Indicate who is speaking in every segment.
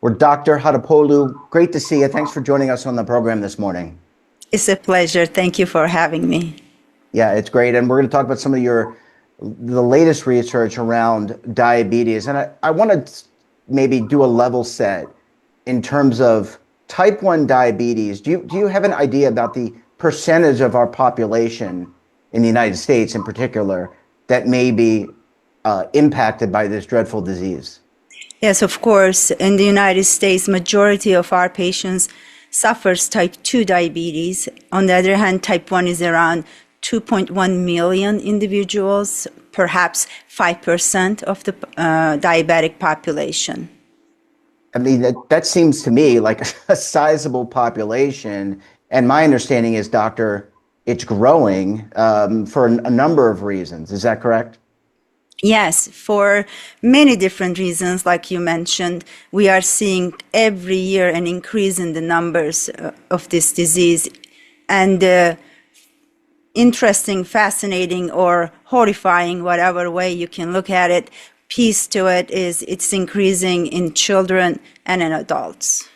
Speaker 1: We're Dr. Hatipoglu. Great to see you. Thanks for joining us on the program this morning.
Speaker 2: It's a pleasure. Thank you for having me.
Speaker 1: Yeah, it's great. And we're going to talk about some of the latest research around diabetes. And I want to maybe do a level set in terms of type 1 diabetes. Do you have an idea about the percentage of our population in the United States in particular that may be impacted by this dreadful disease?
Speaker 2: Yes, of course. In the United States, majority of our patients suffers type 2 diabetes. On the other hand, type 1 is around 2.1 million individuals, perhaps 5% of the diabetic population.
Speaker 1: I mean, that seems to me like a sizable population. And my understanding is, Doctor, it's growing for a number of reasons. Is that correct?
Speaker 2: Yes, for many different reasons, like you mentioned, we are seeing every year an increase in the numbers of this disease. And interesting, fascinating, or horrifying, whatever way you can look at it, piece to it is it's increasing in children and in adults.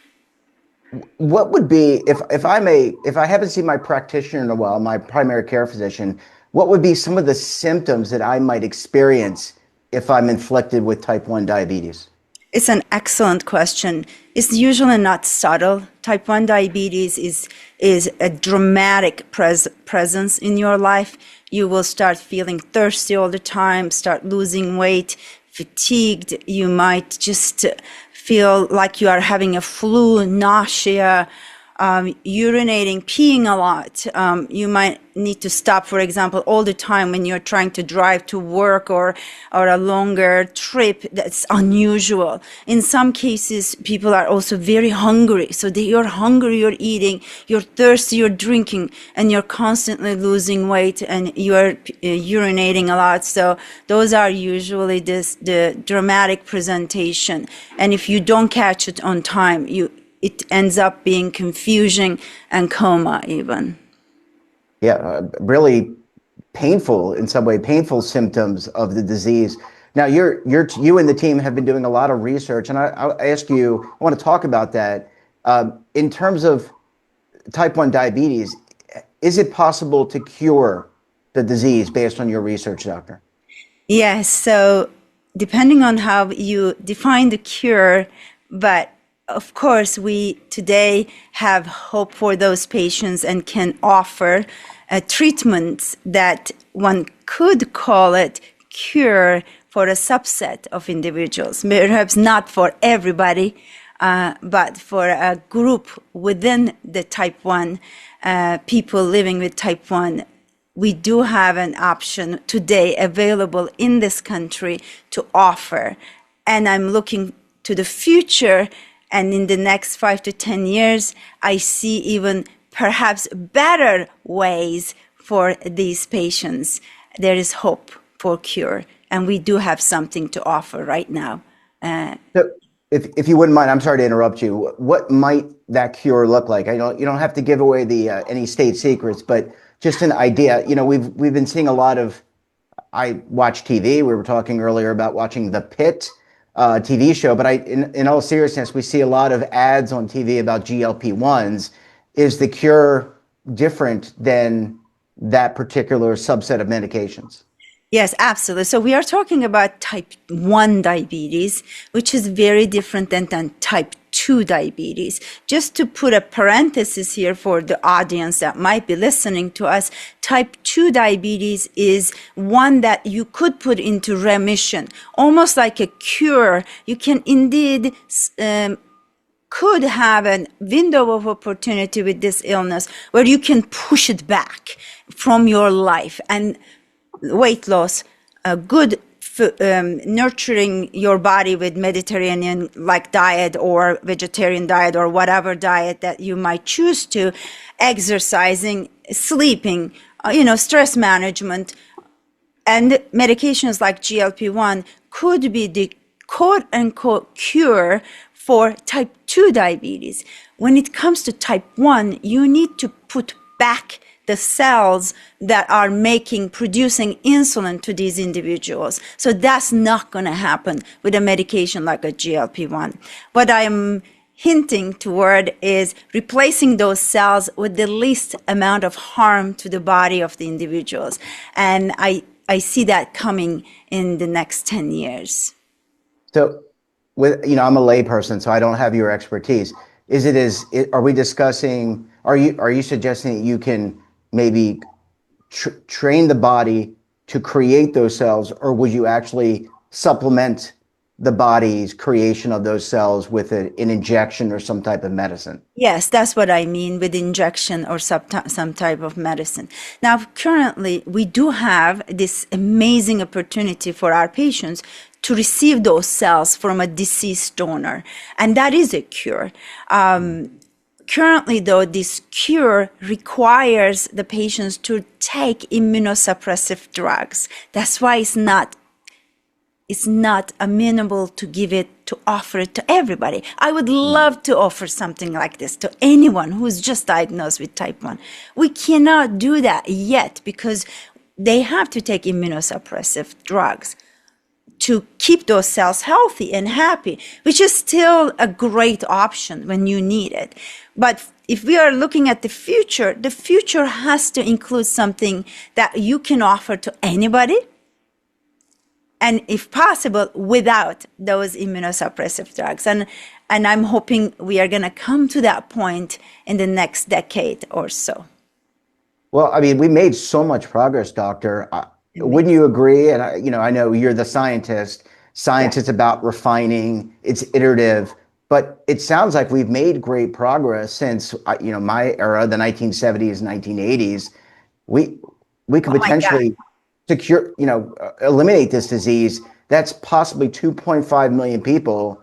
Speaker 1: What would be, if I haven't seen my practitioner in a while, my primary care physician, what would be some of the symptoms that I might experience if I'm inflicted with type 1 diabetes?
Speaker 2: It's an excellent question. It's usually not subtle. Type 1 diabetes is a dramatic presence in your life. You will start feeling thirsty all the time, start losing weight, fatigued. You might just feel like you are having a flu, nausea, urinating, peeing a lot. You might need to stop, for example, all the time when you're trying to drive to work or a longer trip. That's unusual. In some cases, people are also very hungry. So you're hungry, you're eating, you're thirsty, you're drinking, and you're constantly losing weight and you're urinating a lot. So those are usually the dramatic presentation. And if you don't catch it on time, it ends up being confusion and coma even.
Speaker 1: Yeah, really painful in some way, painful symptoms of the disease. Now, you and the team have been doing a lot of research, and I ask you, I want to talk about that. In terms of type 1 diabetes, is it possible to cure the disease based on your research, doctor?
Speaker 2: Yes, so depending on how you define the cure, but of course, we today have hope for those patients and can offer treatments that one could call it cure for a subset of individuals. Perhaps not for everybody, but for a group within the type 1, people living with type 1. We do have an option today available in this country to offer. And I'm looking to the future. And in the next 5 to 10 years, I see even perhaps better ways for these patients. There is hope for cure, and we do have something to offer right now.
Speaker 1: So if you wouldn't mind, I'm sorry to interrupt you. What might that cure look like? You don't have to give away any state secrets, but just an idea. You know, we've been seeing a lot of. I watch TV. We were talking earlier about watching The Pit. TV show, but in all seriousness, we see a lot of ads on TV about GLP-1s. Is the cure different than that particular subset of medications?
Speaker 2: Yes, absolutely. So we are talking about type 1 diabetes, which is very different than type 2 diabetes. Just to put a parenthesis here for the audience that might be listening to us, type 2 diabetes is one that you could put into remission, almost like a cure. You can indeed could have a window of opportunity with this illness where you can push it back from your life, and weight loss, good nurturing your body with Mediterranean like diet or vegetarian diet or whatever diet that you might choose to, exercising, sleeping, stress management, and medications like GLP-1 could be the quote unquote cure for type 2 diabetes. When it comes to type 1, you need to put back the cells that are producing insulin to these individuals. So that's not going to happen with a medication like a GLP-1. What I'm hinting toward is replacing those cells with the least amount of harm to the body of the individuals. And I see that coming in the next 10 years.
Speaker 1: So, I'm a layperson, so I don't have your expertise. Are we discussing, are you suggesting that you can maybe train the body to create those cells, or would you actually supplement the body's creation of those cells with an injection or some type of medicine?
Speaker 2: Yes, that's what I mean with injection or some type of medicine. Now, currently, we do have this amazing opportunity for our patients to receive those cells from a deceased donor, and that is a cure. Currently, though, this cure requires the patients to take immunosuppressive drugs. That's why it's not amenable to offer it to everybody. I would love to offer something like this to anyone who's just diagnosed with type 1. We cannot do that yet because they have to take immunosuppressive drugs to keep those cells healthy and happy, which is still a great option when you need it. But if we are looking at the future has to include something that you can offer to anybody, and if possible, without those immunosuppressive drugs. And I'm hoping we are going to come to that point in the next decade or so.
Speaker 1: Well, I mean, we made so much progress, doctor. Wouldn't you agree? And I know you're the scientist. Science is about refining. It's iterative. But it sounds like we've made great progress since, my era, the 1970s, 1980s. We could potentially secure, eliminate this disease. That's possibly 2.5 million people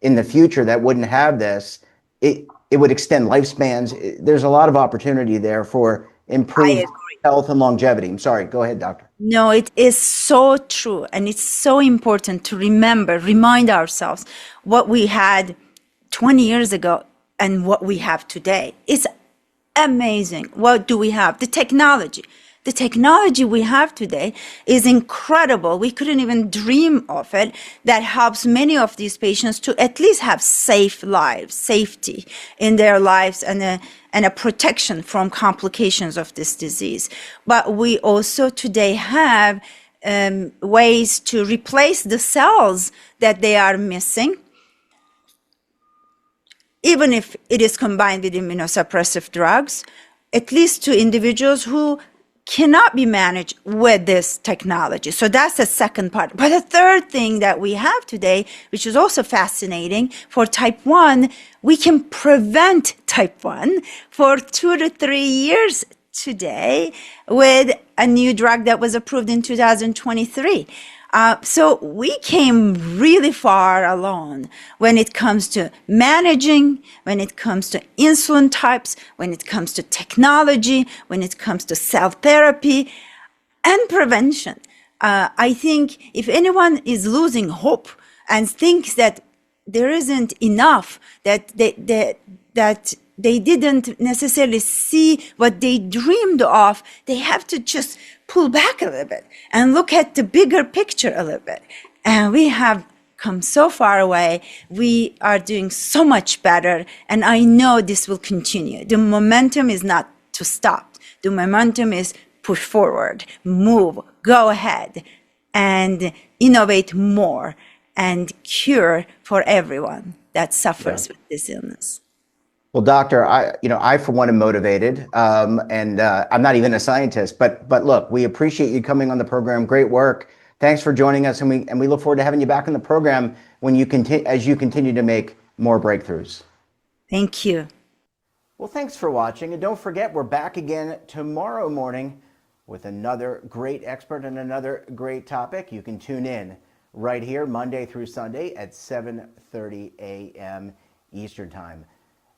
Speaker 1: in the future that wouldn't have this. It would extend lifespans. There's a lot of opportunity there for improved health and longevity. I'm sorry. Go ahead, doctor.
Speaker 2: No, it is so true. And it's so important to remind ourselves what we had 20 years ago and what we have today. It's amazing. What do we have? The technology. The technology we have today is incredible. We couldn't even dream of it. That helps many of these patients to at least have safe lives, safety in their lives, and a protection from complications of this disease. But we also today have ways to replace the cells that they are missing, even if it is combined with immunosuppressive drugs, at least to individuals who cannot be managed with this technology. So that's the second part. But the third thing that we have today, which is also fascinating, for type 1, we can prevent type 1 for 2 to 3 years today with a new drug that was approved in 2023. So we came really far along when it comes to managing, when it comes to insulin types, when it comes to technology, when it comes to cell therapy and prevention. I think if anyone is losing hope and thinks that there isn't enough, that they didn't necessarily see what they dreamed of, they have to just pull back a little bit and look at the bigger picture a little bit. And we have come so far away. We are doing so much better. And I know this will continue. The momentum is not to stop. The momentum is push forward, move, go ahead, and innovate more and cure for everyone that suffers with this illness.
Speaker 1: Well, doctor, I for one am motivated, and I'm not even a scientist, but look, we appreciate you coming on the program. Great work. Thanks for joining us, and we look forward to having you back on the program when you continue to make more breakthroughs.
Speaker 2: Thank you.
Speaker 1: Well, thanks for watching, and don't forget, we're back again tomorrow morning with another great expert and another great topic. You can tune in right here Monday through Sunday at 7:30 a.m. Eastern Time.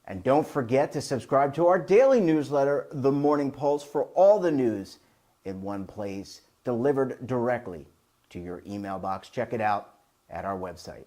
Speaker 1: And don't forget to subscribe to our daily newsletter, The Morning Pulse, for all the news in one place, delivered directly to your email box. Check it out at our website.